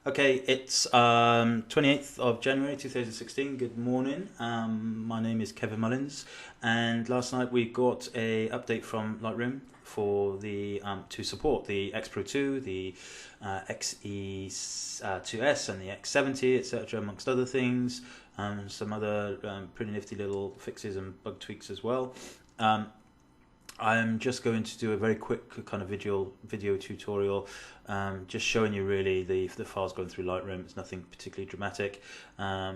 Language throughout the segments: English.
Okay, it's 28th of January 2016. Good morning. My name is Kevin Mullins, and last night we got a update from Lightroom for the to support the X-Pro2, the XE2S, and the X70, etc., amongst other things. Some other pretty nifty little fixes and bug tweaks as well. I'm just going to do a very quick kind of video tutorial, just showing you really the files going through Lightroom. It's nothing particularly dramatic.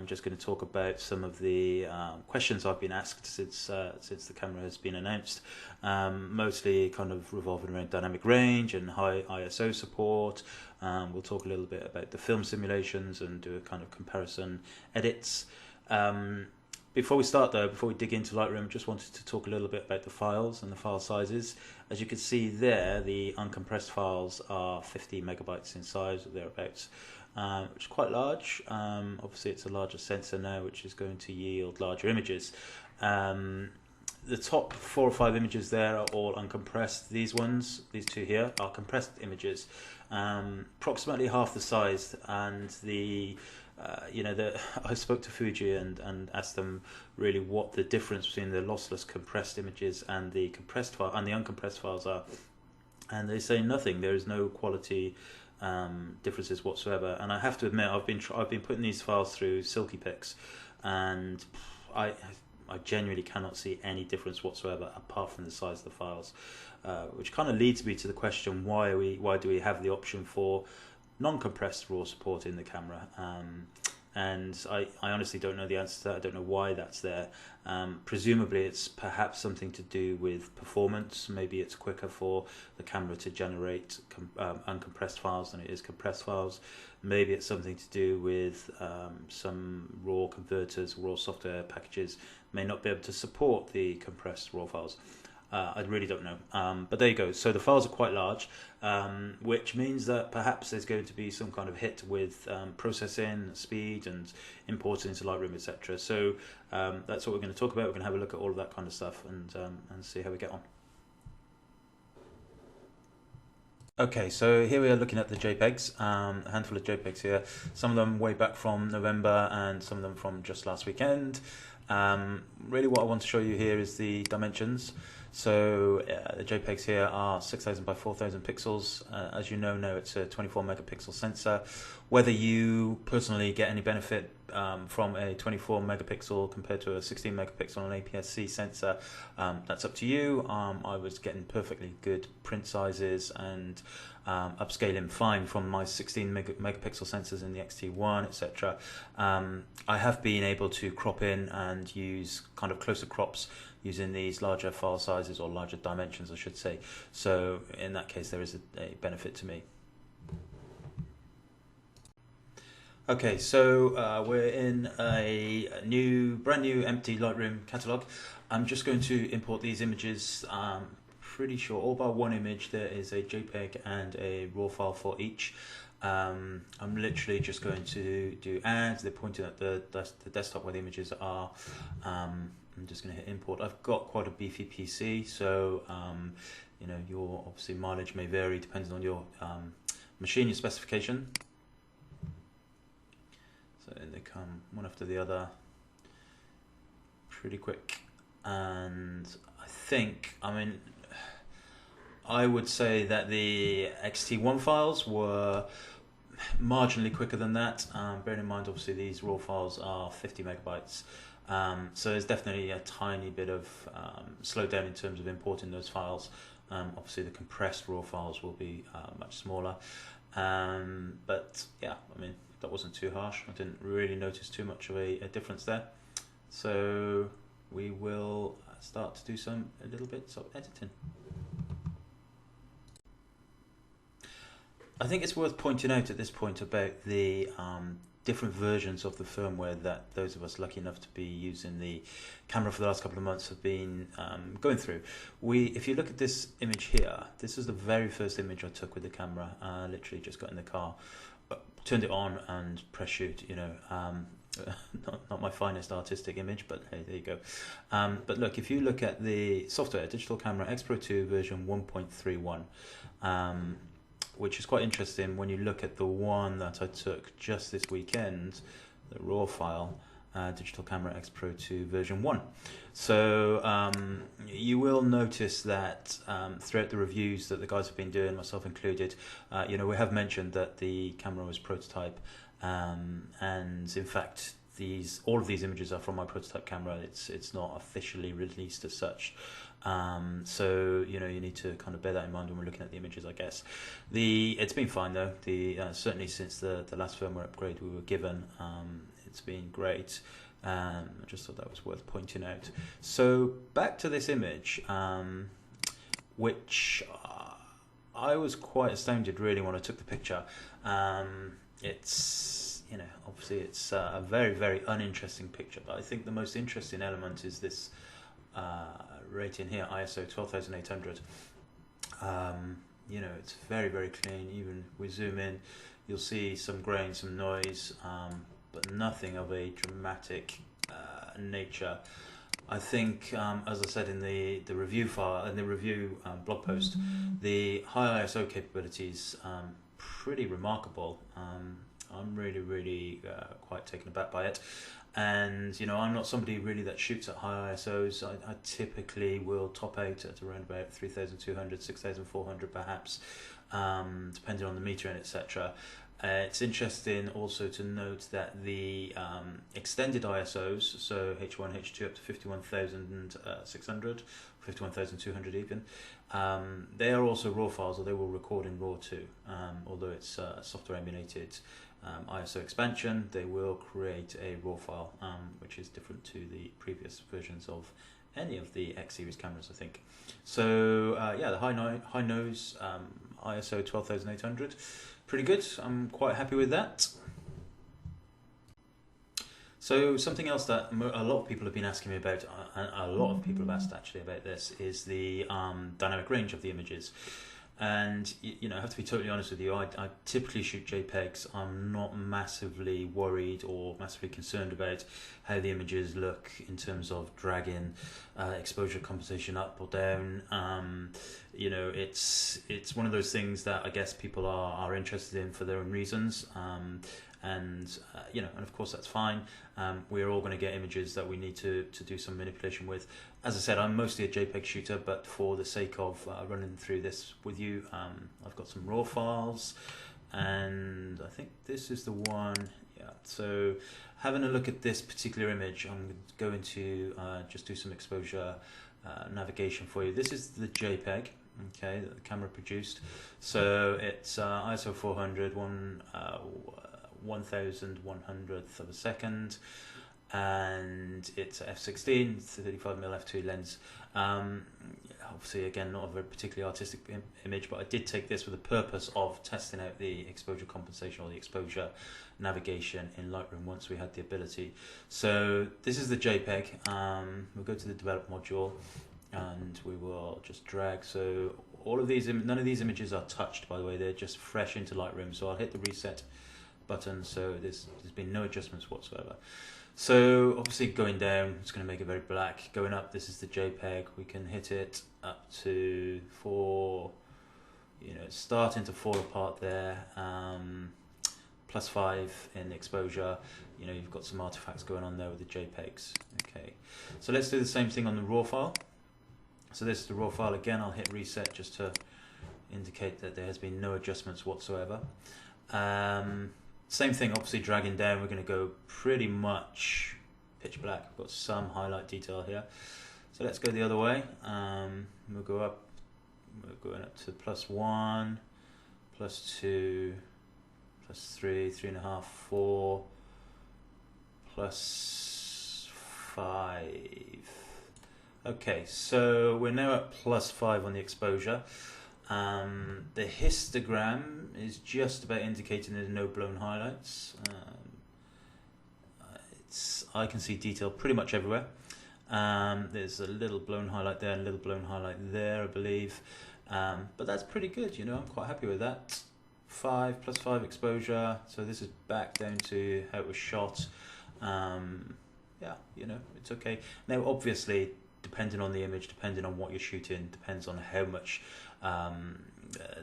Just going to talk about some of the questions I've been asked since the camera has been announced. Mostly kind of revolving around dynamic range and high ISO support. We'll talk a little bit about the film simulations and do a kind of comparison edits. Before we start though, before we dig into Lightroom, I just wanted to talk a little bit about the files and the file sizes. As you can see there, the uncompressed files are 50 megabytes in size or thereabouts, which is quite large. Obviously it's a larger sensor now, which is going to yield larger images. The top 4 or 5 images there are all uncompressed. These two here, are compressed images, approximately half the size, and I spoke to Fuji and asked them really what the difference between the lossless compressed images and the compressed file and the uncompressed files are, and they say nothing. There is no quality differences whatsoever. And I have to admit, I've been putting these files through SilkyPix, and I genuinely cannot see any difference whatsoever apart from the size of the files, which kind of leads me to the question: why do we have the option for non-compressed RAW support in the camera? And I honestly don't know the answer to that. I don't know why that's there. Presumably it's perhaps something to do with performance. Maybe it's quicker for the camera to generate uncompressed files than it is compressed files. Maybe it's something to do with some RAW converters, RAW software packages may not be able to support the compressed RAW files. I really don't know, but there you go. So the files are quite large, which means that perhaps there's going to be some kind of hit with processing speed and importing into Lightroom, etc. So that's what we're going to talk about. We're going to have a look at all of that kind of stuff and see how we get on. Okay, so here we are looking at the JPEGs, a handful of JPEGs here, some of them way back from November and some of them from just last weekend. Really what I want to show you here is the dimensions. So the JPEGs here are 6000 by 4000 pixels. As you know now, it's a 24 megapixel sensor. Whether you personally get any benefit from a 24 megapixel compared to a 16 megapixel on an APS-C sensor, that's up to you. I was getting perfectly good print sizes and upscaling fine from my 16 megapixel sensors in the X-T1, etc. I have been able to crop in and use kind of closer crops using these larger file sizes, or larger dimensions I should say. So in that case there is a benefit to me. Okay, so we're in a brand new empty Lightroom catalog. I'm just going to import these images. Pretty sure all but one image there is a JPEG and a RAW file for each. I'm literally just going to do add. They're pointing at the desktop where the images are. I'm just going to hit import. I've got quite a beefy PC, so your obviously mileage may vary depending on your machine, your specification. So they come one after the other, pretty quick. And I would say that the XT1 files were marginally quicker than that. Bearing in mind, obviously, these RAW files are 50 megabytes. So there's definitely a tiny bit of slowdown in terms of importing those files. Obviously, the compressed RAW files will be much smaller. But yeah, that wasn't too harsh. I didn't really notice too much of a difference there. So we will start to do a little bit of editing. I think it's worth pointing out at this point about the different versions of the firmware that those of us lucky enough to be using the camera for the last couple of months have been going through. If you look at this image here, this is the very first image I took with the camera. I literally just got in the car, turned it on and press shoot. Not my finest artistic image, but hey, there you go. But look, if you look at the software, digital camera X-Pro2 version 1.31, which is quite interesting when you look at the one that I took just this weekend, the raw file, Digital Camera X-Pro2 version 1. So you will notice that throughout the reviews that the guys have been doing, myself included, we have mentioned that the camera was prototype, and in fact all of these images are from my prototype camera. It's not officially released as such. So you need to kind of bear that in mind when we're looking at the images, I guess. It's been fine though. Certainly since the last firmware upgrade we were given, it's been great. I just thought that was worth pointing out. So back to this image, which I was quite astounded really when I took the picture. It's obviously it's a very, very uninteresting picture, but I think the most interesting element is this rating here, ISO 12800. It's very, very clean. Even we zoom in, you'll see some grain, some noise, but nothing of a dramatic nature. I think, as I said in the review file, in the review blog post, the high ISO capabilities pretty remarkable. I'm really, really quite taken aback by it. And I'm not somebody really that shoots at high ISOs. I typically will top out at around about 3,200, 6,400 perhaps, depending on the meter and etc. It's interesting also to note that the extended ISOs, so H1, H2 up to 51,600, 51,200 even, they are also RAW files, or they will record in RAW too. Although it's software emulated ISO expansion, they will create a RAW file, which is different to the previous versions of any of the X series cameras, I think. So the high nose ISO 12,800, pretty good. I'm quite happy with that. So something else that a lot of people have been asking me about, a lot of people have asked actually about this, is the dynamic range of the images. And I have to be totally honest with you, I typically shoot JPEGs. I'm not massively worried or massively concerned about how the images look in terms of dragging, exposure compensation up or down. It's one of those things that I guess people are interested in for their own reasons. And of course that's fine. We're all going to get images that we need to do some manipulation with. As I said, I'm mostly a JPEG shooter, but for the sake of running through this with you, I've got some RAW files, and I think this is the one. Yeah. So having a look at this particular image, I'm going to just do some exposure navigation for you. This is the JPEG. Okay, that the camera produced. So it's ISO 400, 1,100th of a second, and it's a f/16, it's a 35mm f2 lens. Obviously, again, not a very particularly artistic image, but I did take this with the purpose of testing out the exposure compensation or the exposure navigation in Lightroom once we had the ability. So this is the JPEG. We'll go to the develop module, and we will just drag. So all of these, none of these images are touched, by the way. They're just fresh into Lightroom. So I'll hit the reset button, so there's been no adjustments whatsoever. So obviously going down, it's going to make it very black. Going up, this is the JPEG. We can hit it up to it's starting to fall apart there. +5 in exposure. You've got some artifacts going on there with the JPEGs. Okay, so let's do the same thing on the RAW file. So this is the RAW file again. I'll hit reset just to indicate that there has been no adjustments whatsoever. Same thing, obviously dragging down, we're going to go pretty much pitch black. We've got some highlight detail here. So let's go the other way. We'll go up, we're going up to +1, +2, +3, 3.5, 4, +5. Okay, so we're now at +5 on the exposure. The histogram is just about indicating there's no blown highlights. I can see detail pretty much everywhere. There's a little blown highlight there and a little blown highlight there, I believe. But that's pretty good, I'm quite happy with that. +5 exposure, so this is back down to how it was shot. It's okay. Now obviously, depending on the image, depending on what you're shooting, depends on how much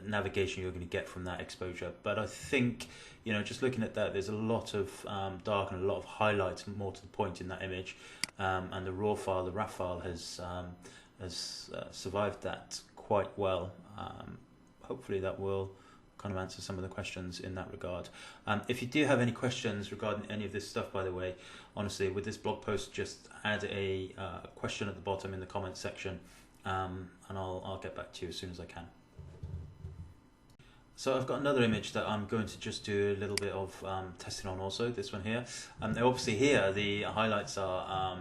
navigation you're going to get from that exposure. But I think, you know, just looking at that, there's a lot of dark and a lot of highlights, more to the point, in that image, and the raw file, the RAW file, has survived that quite well. Hopefully that will kind of answer some of the questions in that regard. If you do have any questions regarding any of this stuff, by the way, honestly, with this blog post, just add a question at the bottom in the comments section, and I'll get back to you as soon as I can. So I've got another image that I'm going to just do a little bit of testing on also, this one here. Obviously here the highlights are,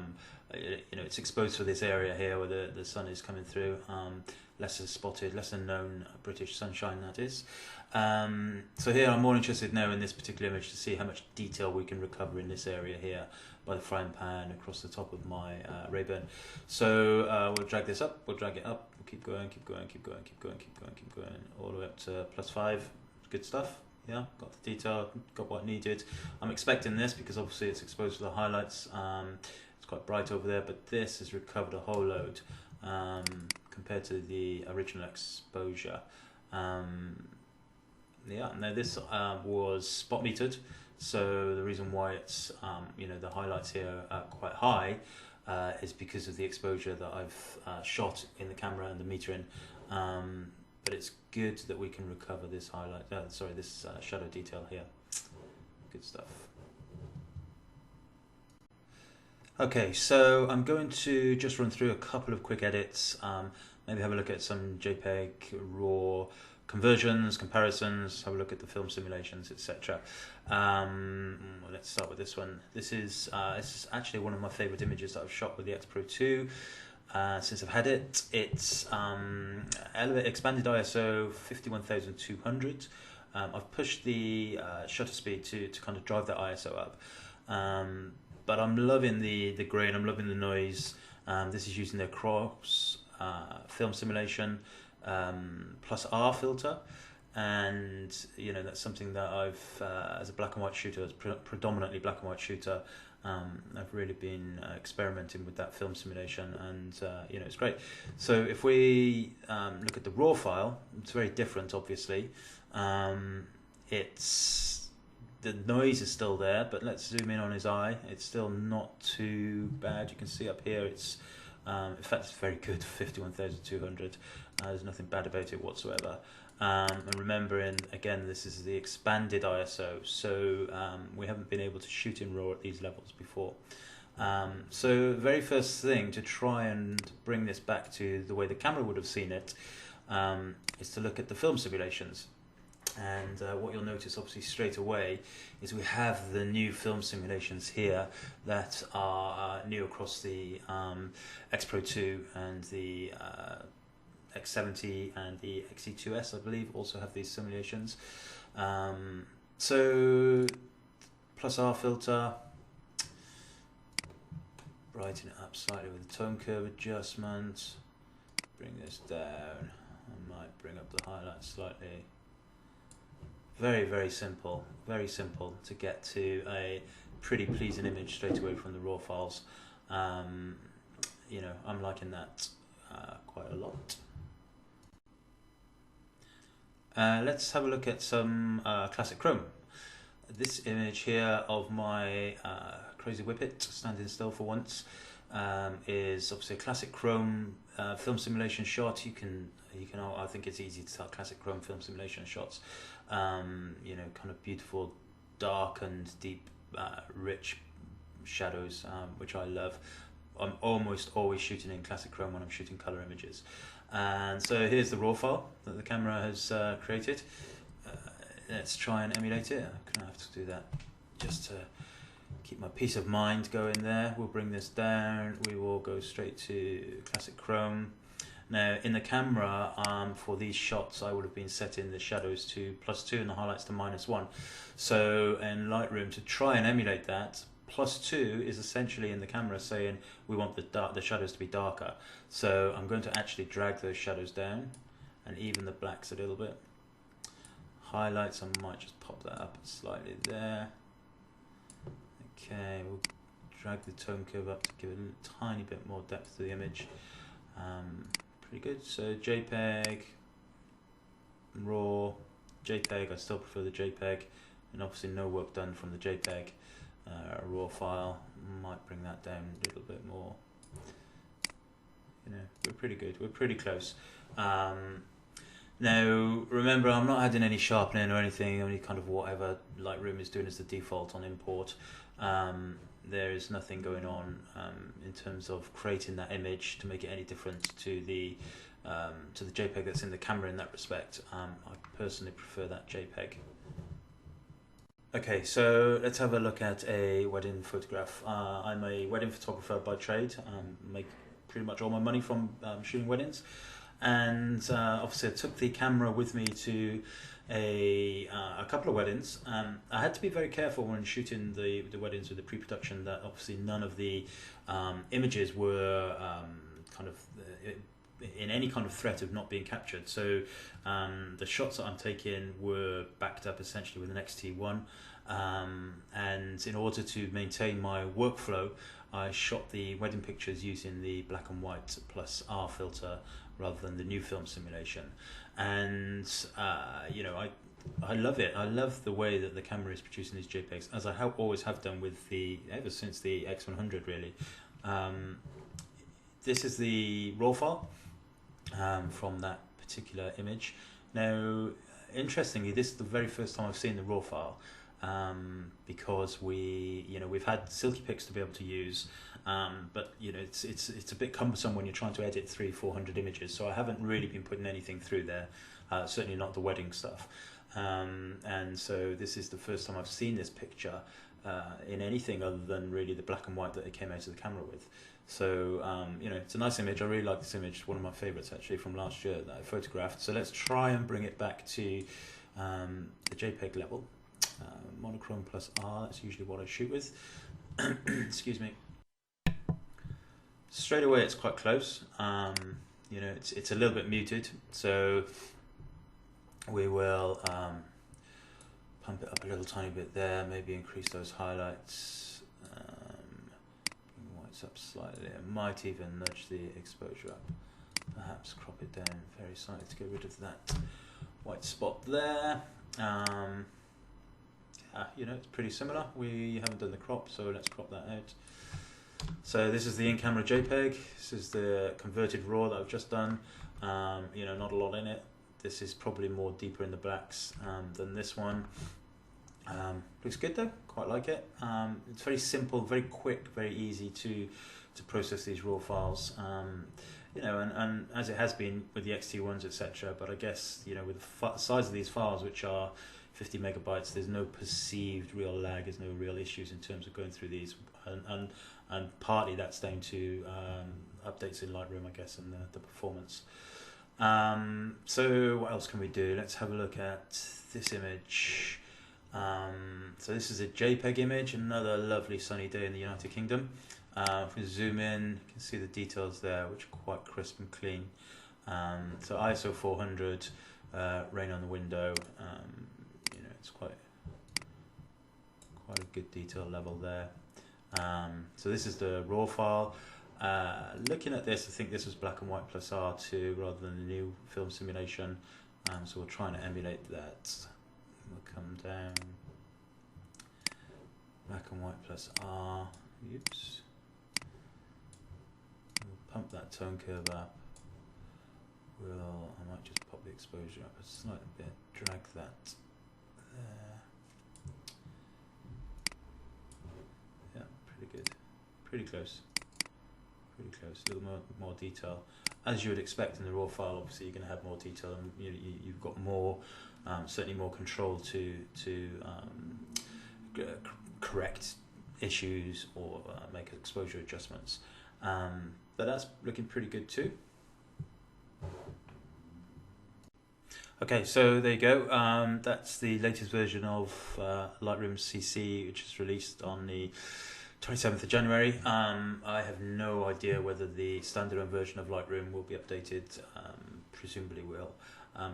you know, it's exposed for this area here where the sun is coming through, lesser spotted, lesser known British sunshine, that is. So here I'm more interested now in this particular image to see how much detail we can recover in this area here by the frying pan across the top of my Ray-Ban. So we'll drag this up, we'll drag it up, we'll keep going, keep going, keep going, keep going, keep going, keep going, all the way up to +5. Good stuff. Yeah, got the detail, got what needed. I'm expecting this because obviously it's exposed to the highlights. It's quite bright over there, but this has recovered a whole load compared to the original exposure. Yeah, now this was spot metered, so the reason why it's you know, the highlights here are quite high is because of the exposure that I've shot in the camera and the metering. But it's good that we can recover this highlight. This shadow detail here. Good stuff. Okay, so I'm going to just run through a couple of quick edits. Maybe have a look at some JPEG raw conversions, comparisons, have a look at the film simulations, etc. Let's start with this one. This is actually one of my favorite images that I've shot with the X-Pro2 since I've had it. It's expanded ISO 51200. I've pushed the shutter speed to kind of drive that ISO up. But I'm loving the grain, I'm loving the noise. This is using their cross film simulation plus R filter, and you know, that's something that I've as a black and white shooter, predominantly black and white shooter, I've really been experimenting with that film simulation, and you know, it's great. So if we look at the raw file, it's very different, obviously. The noise is still there, but let's zoom in on his eye. It's still not too bad. You can see up here, it's in fact, it's very good, 51200. There's nothing bad about it whatsoever. And remembering, again, this is the expanded ISO, so we haven't been able to shoot in RAW at these levels before. So very first thing to try and bring this back to the way the camera would have seen it is to look at the film simulations. And what you'll notice, obviously, straight away is we have the new film simulations here that are new across the X-Pro2 and the X70 and the XE2S, I believe, also have these simulations. So plus R filter, brighten it up slightly with the tone curve adjustment, bring this down, I might bring up the highlights slightly. Very, very simple to get to a pretty pleasing image straight away from the raw files. You know, I'm liking that quite a lot. Let's have a look at some classic chrome. This image here of my crazy whippet standing still for once is obviously a classic chrome film simulation shot. You can I think it's easy to tell classic chrome film simulation shots. You know, kind of beautiful, dark and deep, rich shadows, which I love. I'm almost always shooting in classic chrome when I'm shooting color images. And so here's the raw file that the camera has created. Let's try and emulate it. I'm gonna have to do that just to keep my peace of mind going there. We'll bring this down. We will go straight to classic chrome. Now in the camera, for these shots, I would have been setting the shadows to +2 and the highlights to -1. So in Lightroom, to try and emulate that, +2 is essentially in the camera saying we want the shadows to be darker. So I'm going to actually drag those shadows down and even the blacks a little bit. Highlights, I might just pop that up slightly there. Okay, we'll drag the tone curve up to give it a tiny bit more depth to the image. Pretty good. So JPEG, RAW, JPEG. I still prefer the JPEG, and obviously no work done from the JPEG. A RAW file might bring that down a little bit more. You know, we're pretty good. We're pretty close. Now, remember, I'm not adding any sharpening or anything, only kind of whatever Lightroom is doing as the default on import. There is nothing going on in terms of creating that image to make it any different to the JPEG that's in the camera in that respect. I personally prefer that JPEG. Okay, so let's have a look at a wedding photograph. I'm a wedding photographer by trade. Make pretty much all my money from shooting weddings. And obviously I took the camera with me to a couple of weddings. I had to be very careful when shooting the weddings with the pre-production that obviously none of the images were kind of in any kind of threat of not being captured. So the shots that I'm taking were backed up essentially with an X-T1, and in order to maintain my workflow, I shot the wedding pictures using the black and white plus R filter rather than the new film simulation. And you know, I love it. I love the way that the camera is producing these JPEGs, as I always have done with ever since the X100 really. This is the RAW file from that particular image. Now, interestingly, this is the very first time I've seen the RAW file, because we've had Silky Pics to be able to use, but you know it's a bit cumbersome when you're trying to edit 300-400 images. So I haven't really been putting anything through there, certainly not the wedding stuff. And so this is the first time I've seen this picture in anything other than really the black and white that it came out of the camera with. So you know, it's a nice image. I really like this image. One of my favourites actually from last year that I photographed. So let's try and bring it back to the JPEG level. Monochrome plus R, that's usually what I shoot with. Excuse me. Straight away it's quite close. You know, it's a little bit muted, so we will pump it up a little tiny bit there, maybe increase those highlights, bring the whites up slightly. I might even nudge the exposure up, perhaps crop it down very slightly to get rid of that white spot there. You know, it's pretty similar. We haven't done the crop, so let's crop that out. So this is the in-camera JPEG. This is the converted RAW that I've just done. You know, not a lot in it. This is probably more deeper in the blacks than this one. Looks good though, quite like it. It's very simple, very quick, very easy to process these RAW files. You know, and as it has been with the X-T1s, etc. But I guess, you know, with the size of these files, which are 50 megabytes, there's no perceived real lag, there's no real issues in terms of going through these, and partly that's down to updates in Lightroom, I guess, and the performance. So what else can we do? Let's have a look at this image. So this is a JPEG image, another lovely sunny day in the United Kingdom. If we zoom in, you can see the details there, which are quite crisp and clean. So ISO 400, rain on the window. You know, it's quite a good detail level there. So this is the RAW file. Looking at this, I think this was black and white plus R2 rather than the new film simulation. So we're trying to emulate that. We'll come down. Black and white plus R. Oops. We'll pump that tone curve up. I might just pop the exposure up a slight bit. Drag that there. Yeah, pretty good. Pretty close. Pretty close. A little more detail. As you would expect in the RAW file, obviously you're going to have more detail, and you've got more, certainly more control to correct issues or make exposure adjustments. But that's looking pretty good too. Okay, so there you go. That's the latest version of Lightroom CC, which is released on the 27th of January. I have no idea whether the standalone version of Lightroom will be updated. Presumably will.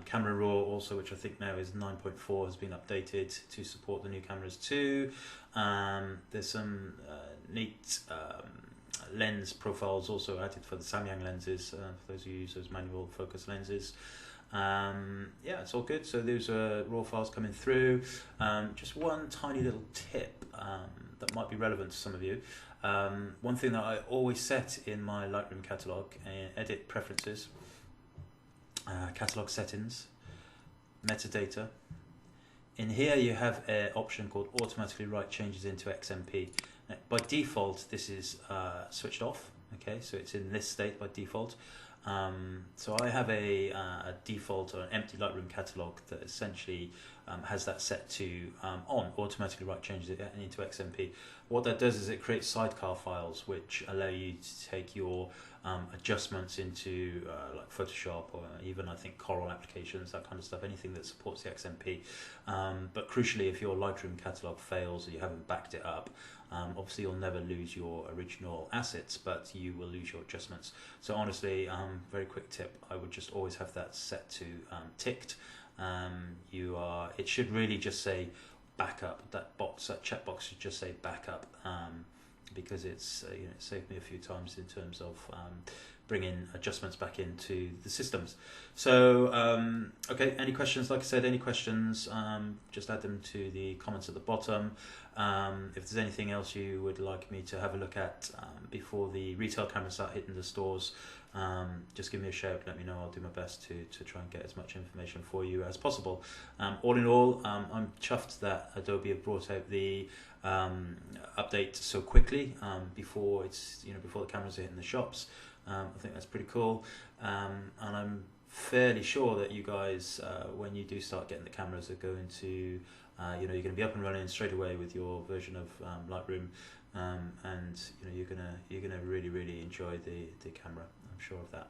Camera Raw also, which I think now is 9.4, has been updated to support the new cameras too. There's some neat lens profiles also added for the Samyang lenses, for those who use those manual focus lenses. Yeah, it's all good. So those are raw files coming through. Just one tiny little tip that might be relevant to some of you. One thing that I always set in my Lightroom catalog: edit preferences, catalog settings, metadata. In here you have an option called automatically write changes into XMP. Now, by default this is switched off, okay, so it's in this state by default. So I have a default or an empty Lightroom catalog that essentially has that set to on, automatically write changes into XMP. What that does is it creates sidecar files which allow you to take your adjustments into like Photoshop, or even I think Corel applications, that kind of stuff, anything that supports the XMP. But crucially, if your Lightroom catalog fails or you haven't backed it up, obviously you'll never lose your original assets, but you will lose your adjustments. So honestly, very quick tip, I would just always have that set to ticked. It should really just say backup. That checkbox should just say backup, because it's it saved me a few times in terms of bringing adjustments back into the systems. So okay, any questions? Like I said, any questions, just add them to the comments at the bottom. If there's anything else you would like me to have a look at before the retail cameras start hitting the stores, just give me a shout, let me know. I'll do my best to try and get as much information for you as possible. All in all, I'm chuffed that Adobe have brought out the update so quickly, before before the cameras are hitting the shops. I think that's pretty cool, and I'm fairly sure that you guys, when you do start getting the cameras, are going to you're going to be up and running straight away with your version of Lightroom, and you're gonna really enjoy the camera. I'm sure of that.